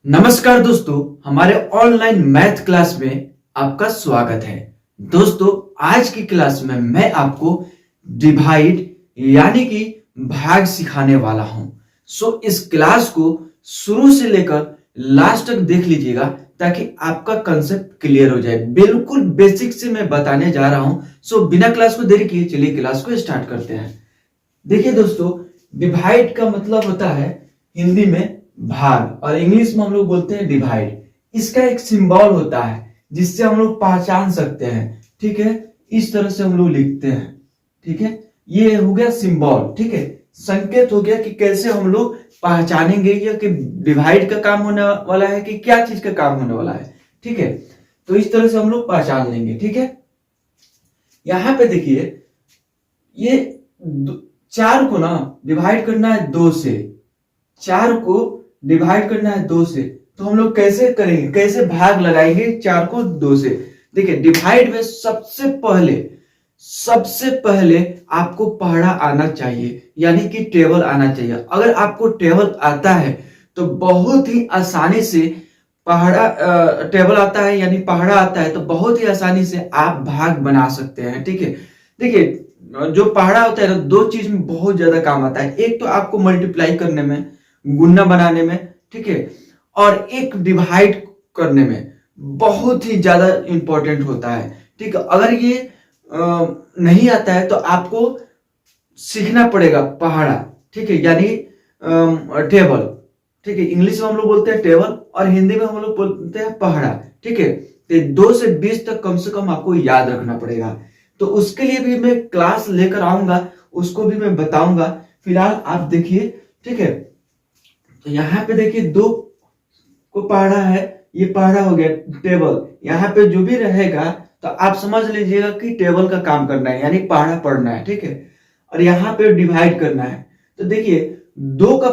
नमस्कार दोस्तों, हमारे ऑनलाइन मैथ क्लास में आपका स्वागत है। दोस्तों, आज की क्लास में मैं आपको डिवाइड यानी कि भाग सिखाने वाला हूं। इस क्लास को शुरू से लेकर लास्ट तक देख लीजिएगा ताकि आपका कंसेप्ट क्लियर हो जाए। बिल्कुल बेसिक से मैं बताने जा रहा हूं। बिना क्लास को देरी किए चलिए क्लास को स्टार्ट करते हैं। देखिए दोस्तों, डिवाइड का मतलब होता है हिंदी में भाग और इंग्लिश में हम लोग बोलते हैं डिवाइड। इसका एक सिंबल होता है जिससे हम लोग पहचान सकते हैं। ठीक है, इस तरह से हम लोग लिखते हैं। ठीक है, ये हो गया सिंबल। ठीक है, संकेत हो गया कि कैसे हम लोग पहचानेंगे ये कि डिवाइड का काम होने वाला है कि क्या चीज का काम होने वाला है। ठीक है, तो इस तरह से हम लोग पहचान लेंगे। ठीक है, यहां पे देखिए, ये 4 को ना डिवाइड करना है 2 से। 4 को डिवाइड करना है 2 से, तो हम लोग कैसे करेंगे, कैसे भाग लगाएंगे 4 को 2 से। देखिए, डिवाइड में सबसे पहले आपको पहाड़ा आना चाहिए, यानी कि टेबल आना चाहिए। अगर आपको टेबल आता है तो बहुत ही आसानी से टेबल आता है यानी पहाड़ा आता है तो बहुत ही आसानी से आप भाग बना सकते हैं। ठीक है, देखिए, जो पहाड़ा होता है ना, 2 चीज में बहुत ज्यादा काम आता है। एक तो आपको मल्टीप्लाई करने में, गुना बनाने में। ठीक है, और एक डिवाइड करने में बहुत ही ज्यादा इंपॉर्टेंट होता है। ठीक है, अगर ये नहीं आता है तो आपको सीखना पड़ेगा पहाड़ा। ठीक है, यानी टेबल। ठीक है, इंग्लिश में हम लोग बोलते हैं टेबल और हिंदी में हम लोग बोलते हैं पहाड़ा। ठीक है, तो 2 से 20 तक कम से कम आपको याद रखना पड़ेगा। तो उसके लिए भी मैं क्लास लेकर आऊंगा, उसको भी मैं बताऊंगा। फिलहाल आप देखिए। ठीक है, तो यहाँ पे देखिए 2 को पहाड़ा है, ये पहाड़ा हो गया टेबल। यहाँ पे जो भी रहेगा तो आप समझ लीजिएगा कि टेबल का काम करना है यानी पहाड़ा पढ़ना है। ठीक है, और यहाँ पे डिवाइड करना है। तो देखिए, 2 का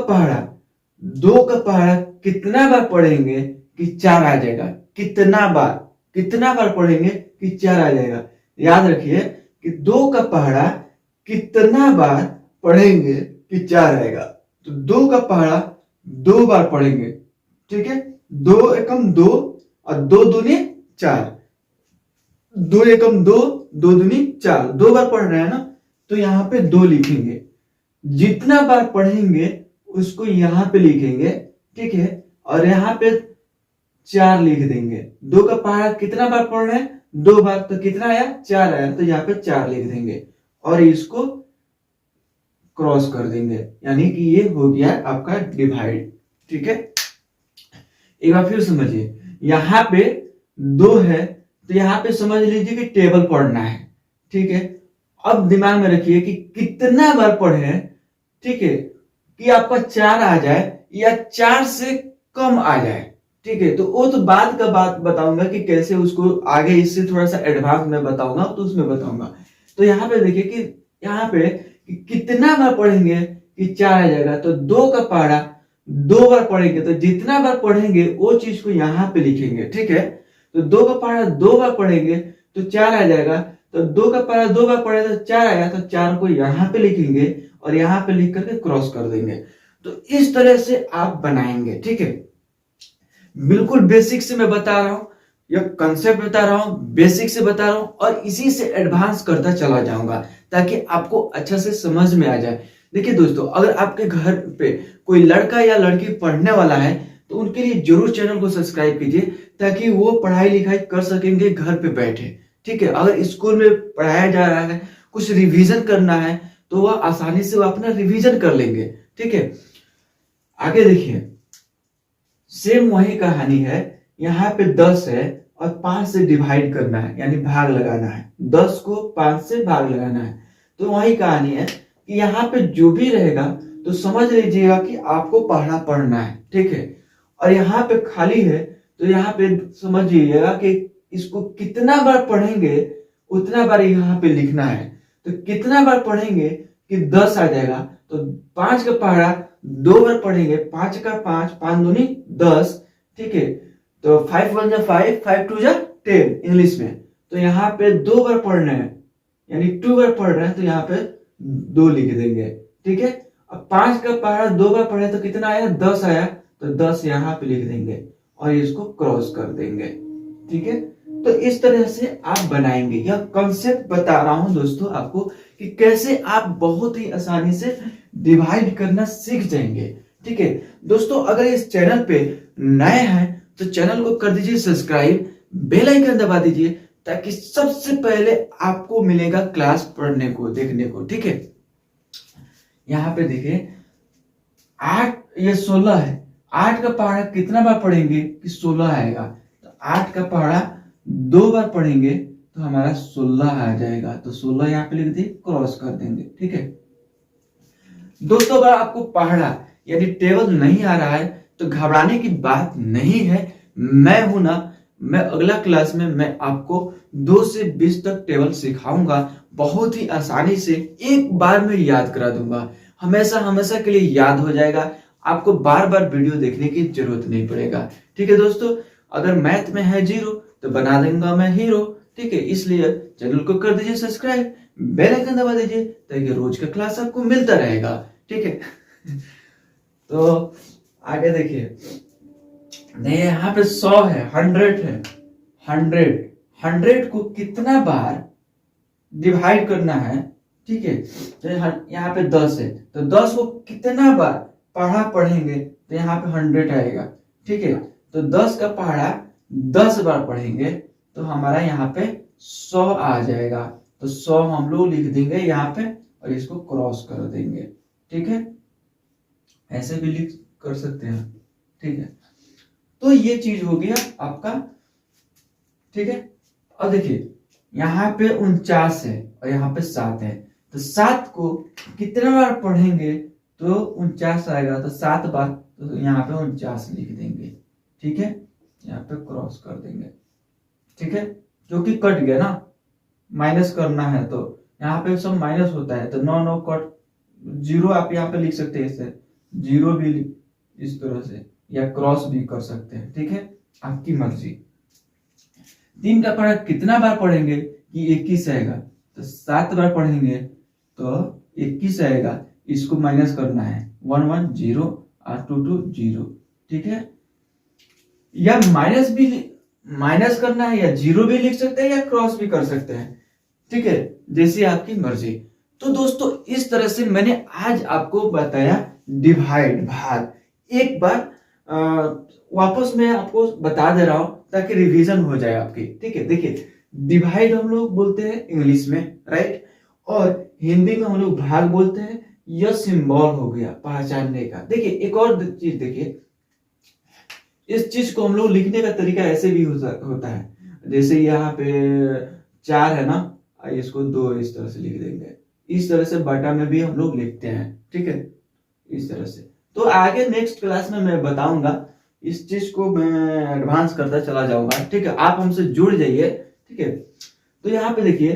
पहाड़ा कितना बार पढ़ेंगे कि 4 आ जाएगा। कितना बार पढ़ेंगे कि 4 आ जाएगा। याद रखिए कि 2 का पहाड़ा कितना बार पढ़ेंगे कि 4 आएगा। तो 2 का पहाड़ा 2 बार पढ़ेंगे। ठीक है, 2 एकम 2 और 2 दूनी 4। 2 एकम 2, 2 दूनी 4, 2 बार पढ़ रहे हैं ना, तो यहाँ पे 2 लिखेंगे। जितना बार पढ़ेंगे उसको यहाँ पे लिखेंगे। ठीक है, और यहाँ पे 4 लिख देंगे। 2 का पहाड़ा कितना बार पढ़ रहे हैं, 2 बार, तो कितना आया, 4 आया, तो यहाँ पे 4 लिख देंगे और इसको क्रॉस कर देंगे, यानी कि ये हो गया आपका डिवाइड। ठीक है, एक बार फिर समझिए, यहाँ पे 2 है तो यहाँ पे समझ लीजिए कि टेबल पढ़ना है। ठीक है, अब दिमाग में रखिए कि कितना बार पढ़े। ठीक है, कि आपका 4 आ जाए या 4 से कम आ जाए। ठीक है, तो वो तो बाद का बात बताऊंगा कि कैसे उसको आगे, इससे थोड़ा सा एडवांस में बताऊंगा तो उसमें बताऊंगा। तो यहाँ पे देखिए कि यहाँ पे कि कितना बार पढ़ेंगे कि 4 आ जाएगा। तो 2 का पहाड़ा 2 बार पढ़ेंगे, तो जितना बार पढ़ेंगे वो चीज को यहाँ पे लिखेंगे। ठीक है, तो 2 का पहाड़ा 2 बार पढ़ेंगे तो 4 आ जाएगा। तो 2 का पहाड़ा 2 बार पढ़े तो 4 आया, तो 4 को यहाँ पे लिखेंगे और यहाँ पे लिख करके क्रॉस कर देंगे। तो इस तरह से आप बनाएंगे। ठीक है, बिल्कुल बेसिक से मैं बता रहा हूं, या कंसेप्ट बता रहा हूं, बेसिक से बता रहा हूं और इसी से एडवांस करता चला जाऊंगा ताकि आपको अच्छा से समझ में आ जाए। देखिए दोस्तों, अगर आपके घर पे कोई लड़का या लड़की पढ़ने वाला है तो उनके लिए जरूर चैनल को सब्सक्राइब कीजिए ताकि वो पढ़ाई लिखाई कर सकेंगे घर पे बैठे। ठीक है, अगर स्कूल में पढ़ाया जा रहा है, कुछ रिवीजन करना है तो वह आसानी से वो अपना रिवीजन कर लेंगे। ठीक है, आगे देखिए, सेम वही कहानी है। यहाँ पे 10 है और 5 से डिवाइड करना है यानी भाग लगाना है। 10 को 5 से भाग लगाना है। तो वही कहानी है कि यहाँ पे जो भी रहेगा तो समझ लीजिएगा कि आपको पढ़ना पढ़ना है। ठीक है, और यहाँ पे खाली है तो यहाँ पे समझ लीजिएगा कि इसको कितना बार पढ़ेंगे उतना बार यहाँ पे लिखना है। तो कितना बार पढ़ेंगे कि 10 आ जाएगा। तो 5 का पहाड़ा 2 बार पढ़ेंगे, 5 का 5, 5 दूनी 10। ठीक है, तो 5 1 जा 5, 5 2 जा 10 इंग्लिश में। तो यहाँ पे 2 बार पढ़ना है यानी 2 बार पढ़ रहे हैं तो यहाँ पे 2 लिख देंगे। ठीक है, अब 5 का पहाड़ा 2 बार पढ़े तो कितना आया, 10 आया। तो 10 यहाँ पे लिख देंगे और इसको क्रॉस कर देंगे। ठीक है, तो इस तरह से आप बनाएंगे। यह कॉन्सेप्ट बता रहा हूं दोस्तों आपको कि कैसे आप बहुत ही आसानी से डिवाइड करना सीख जाएंगे। ठीक है दोस्तों, अगर इस चैनल पे नए हैं तो चैनल को कर दीजिए सब्सक्राइब, बेल आइकन दबा दीजिए ताकि सबसे पहले आपको मिलेगा क्लास पढ़ने को, देखने को। ठीक है, यहाँ पे देखिए 8 ये 16 है, 8 का पहाड़ा कितना बार पढ़ेंगे कि 16 आएगा। तो 8 का पहाड़ा 2 बार पढ़ेंगे तो हमारा 16 आ जाएगा। तो 16 यहाँ पे लिख दिए, क्रॉस कर देंगे। ठीक है दोस्तों, अगर आपको पहाड़ा यानी टेबल नहीं आ रहा है तो घबराने की बात नहीं है। मैं हूं ना, मैं अगला क्लास में मैं आपको 2 से 20 तक टेबल सिखाऊंगा। बहुत ही आसानी से एक बार में याद करा दूंगा, हमेशा हमेशा के लिए याद हो जाएगा। आपको बार बार वीडियो देखने की जरूरत नहीं पड़ेगा। ठीक है दोस्तों, अगर मैथ में है 0 तो बना दूंगा मैं हीरो। ठीक है, इसलिए चैनल को कर दीजिए सब्सक्राइब, बेल आइकन दबा दीजिए ताकि रोज का क्लास आपको मिलता रहेगा। ठीक है तो आगे देखिए, यहाँ पे 100 है, 100 है, 100 को कितना बार डिवाइड करना है। ठीक है, तो यहाँ पे 10 है, तो 10 को कितना बार पढ़ेंगे तो यहाँ पे 100 आएगा। ठीक है, तो 10 का पहाड़ा 10 बार पढ़ेंगे तो हमारा यहाँ पे 100 आ जाएगा। तो 100 हम लोग लिख देंगे यहाँ पे और इसको क्रॉस कर देंगे। ठीक है, ऐसे भी लिख कर सकते हैं। ठीक है, तो ये चीज हो गया आपका। ठीक है, और देखिए यहाँ पे 49 है और यहाँ पे 7 है, तो 7 को कितना बार पढ़ेंगे तो 49 आएगा। तो 7 बार, तो यहाँ पे 49 लिख देंगे। ठीक है, यहाँ पे क्रॉस कर देंगे। ठीक है, जो कि कट गया ना, माइनस करना है तो यहाँ पे सब माइनस होता है, तो 9 9 कट 0 आप यहाँ पे लिख सकते हैं, इससे 0 भी इस तरह से, या क्रॉस भी कर सकते हैं। ठीक है, आपकी मर्जी। 3 का पहाड़ा कितना बार पढ़ेंगे कि 21 आएगा। तो 7 बार पढ़ेंगे तो 21 आएगा। इसको माइनस करना है, 1 1 0 और 2 2 0। ठीक है, या माइनस करना है, या 0 भी लिख सकते हैं या क्रॉस भी कर सकते हैं। ठीक है, जैसी आपकी मर्जी। तो दोस्तों इस तरह से मैंने आज आपको बताया डिवाइड, भाग। एक बार वापस मैं आपको बता दे रहा हूं ताकि रिवीजन हो जाए आपकी। ठीक है, देखिए डिवाइड हम लोग बोलते हैं इंग्लिश में, राइट, और हिंदी में हम लोग भाग बोलते हैं। यह सिंबल हो गया पहचानने का। देखिए एक और चीज देखिए, इस चीज को हम लोग लिखने का तरीका ऐसे भी होता है। जैसे यहाँ पे 4 है ना, इसको 2 इस तरह से लिख देंगे। इस तरह से बटा में भी हम लोग लिखते हैं। ठीक है, इस तरह से। तो आगे नेक्स्ट क्लास में मैं बताऊंगा, इस चीज को मैं एडवांस करता चला जाऊंगा। ठीक है, आप हमसे जुड़ जाइए। ठीक है, तो यहाँ पे देखिए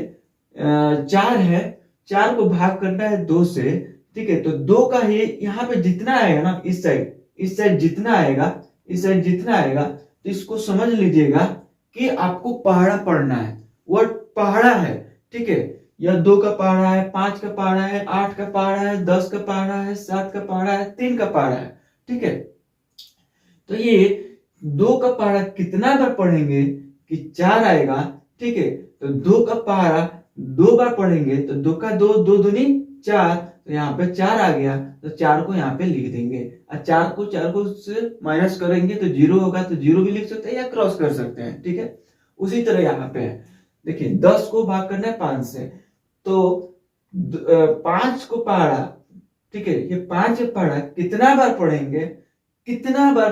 4 है, 4 को भाग करना है 2 से। ठीक है, तो 2 का ही यहाँ पे जितना आएगा ना, इस साइड जितना आएगा, इस साइड जितना आएगा, तो इसको समझ लीजिएगा कि आपको पहाड़ा पढ़ना है। वर्ड पहाड़ा है। ठीक है, यह 2 का पहाड़ा है, 5 का पहाड़ा है, 8 का पहाड़ा है, 10 का पहाड़ा है, 7 का पहाड़ा है, 3 का पहाड़ा है। ठीक है, तो ये 2 का पहाड़ा कितना बार पढ़ेंगे कि 4 आएगा। ठीक है, तो 2 का पहाड़ा 2 बार पढ़ेंगे तो 2 का 2, 2 दूनी 4, तो यहाँ पे 4 आ गया। तो 4 को यहाँ पे लिख देंगे, और 4 को से माइनस करेंगे तो 0 होगा। तो 0 भी लिख सकते हैं या क्रॉस कर सकते हैं। ठीक है, उसी तरह यहाँ पे है। देखिए 10 को भाग करना है 5 से, तो 5 को पहाड़ा। ठीक है, ये 5 पहाड़ा कितना बार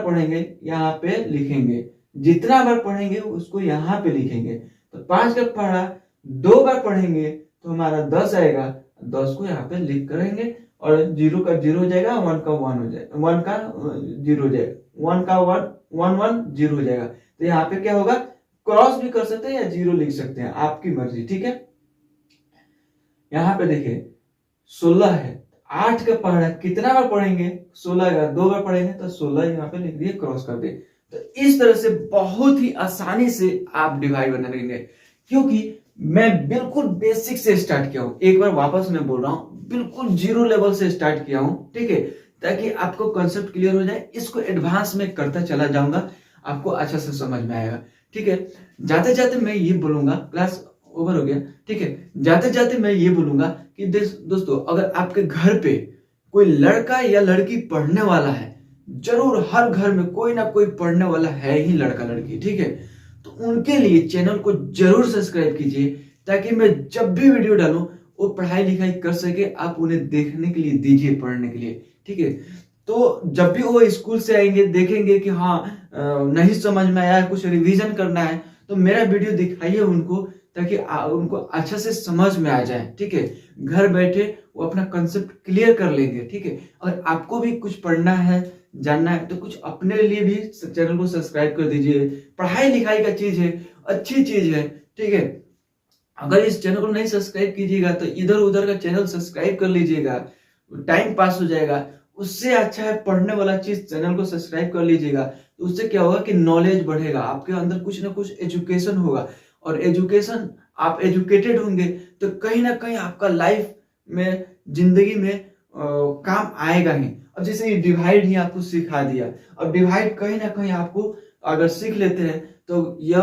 पढ़ेंगे यहाँ पे लिखेंगे। जितना बार पढ़ेंगे उसको यहाँ पे लिखेंगे। तो 5 का पहाड़ा 2 बार पढ़ेंगे तो हमारा 10 आएगा। 10 को यहाँ पे लिख करेंगे, और 0 का 0 हो जाएगा, 1 का 1 हो जाएगा, 1 का 0 हो जाएगा, 1 का 1 1 0 हो जाएगा। तो यहाँ पे क्या होगा, क्रॉस भी कर सकते हैं या 0 लिख सकते हैं, आपकी मर्जी। ठीक है, यहाँ पे देखिए 16 है, 8 का पहाड़ा कितना बार पढ़ेंगे, 16 का 2 बार पढ़ेंगे, तो 16 यहाँ पे लिख दिए, क्रॉस कर दिए। तो इस तरह से बहुत ही आसानी से आप डिवाइड बना लेंगे, क्योंकि मैं बिल्कुल बेसिक से स्टार्ट किया हूं। एक बार वापस मैं बोल रहा हूं, बिल्कुल 0 लेवल से स्टार्ट किया हूं। ठीक है, ताकि आपको कॉन्सेप्ट क्लियर हो जाए। इसको एडवांस में करता चला जाऊंगा, आपको अच्छा से समझ में आएगा। ठीक है, जाते जाते मैं ये बोलूंगा, क्लास ओवर हो गया। ठीक है, जाते जाते मैं ये बोलूंगा कि दोस्तों, अगर आपके घर पे कोई लड़का या लड़की पढ़ने वाला है, जरूर हर घर में कोई ना कोई पढ़ने वाला है ही, लड़का लड़की। ठीक है, तो उनके लिए चैनल को जरूर सब्सक्राइब कीजिए, ताकि मैं जब भी वीडियो डालूं वो पढ़ाई लिखाई कर सके, आप उन्हें देखने के लिए दीजिए, पढ़ने के लिए। ठीक है, तो जब भी वो स्कूल से आएंगे, देखेंगे कि हाँ नहीं समझ में आया, कुछ रिवीजन करना है, तो मेरा वीडियो दिखाइए उनको, ताकि उनको अच्छा से समझ में आ जाए। ठीक है, घर बैठे वो अपना कंसेप्ट क्लियर कर लेंगे। ठीक है, और आपको भी कुछ पढ़ना है, जानना है, तो कुछ अपने लिए भी चैनल को सब्सक्राइब कर दीजिए। पढ़ाई लिखाई का चीज है, अच्छी चीज है। ठीक है, अगर इस चैनल को नहीं सब्सक्राइब कीजिएगा तो इधर उधर का चैनल सब्सक्राइब कर लीजिएगा, टाइम पास हो जाएगा। उससे अच्छा है पढ़ने वाला चीज, चैनल को सब्सक्राइब कर लीजिएगा। तो उससे क्या होगा कि नॉलेज बढ़ेगा, आपके अंदर कुछ ना कुछ एजुकेशन होगा, और एजुकेशन, आप एजुकेटेड होंगे तो कहीं ना कहीं आपका लाइफ में, जिंदगी में काम आएगा ही। अब जैसे ये डिवाइड ही आपको सिखा दिया, अब डिवाइड कहीं ना कहीं आपको अगर सीख लेते हैं तो यह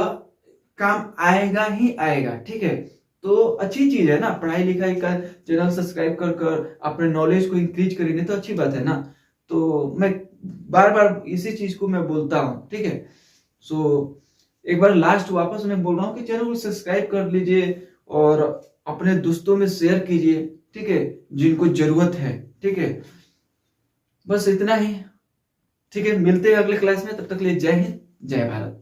काम आएगा ही आएगा। ठीक है, तो अच्छी चीज है ना, पढ़ाई लिखाई का चैनल सब्सक्राइब कर कर अपने नॉलेज को इंक्रीज करेंगे तो अच्छी बात है ना। तो मैं बार बार इसी चीज को मैं बोलता हूँ। ठीक है, सो एक बार लास्ट वापस मैं बोल रहा हूँ कि चैनल को सब्सक्राइब कर लीजिए और अपने दोस्तों में शेयर कीजिए। ठीक है, जिनको जरूरत है। ठीक है, बस इतना ही। ठीक है, मिलते हैं अगले क्लास में, तब तक के लिए जय हिंद, जय भारत।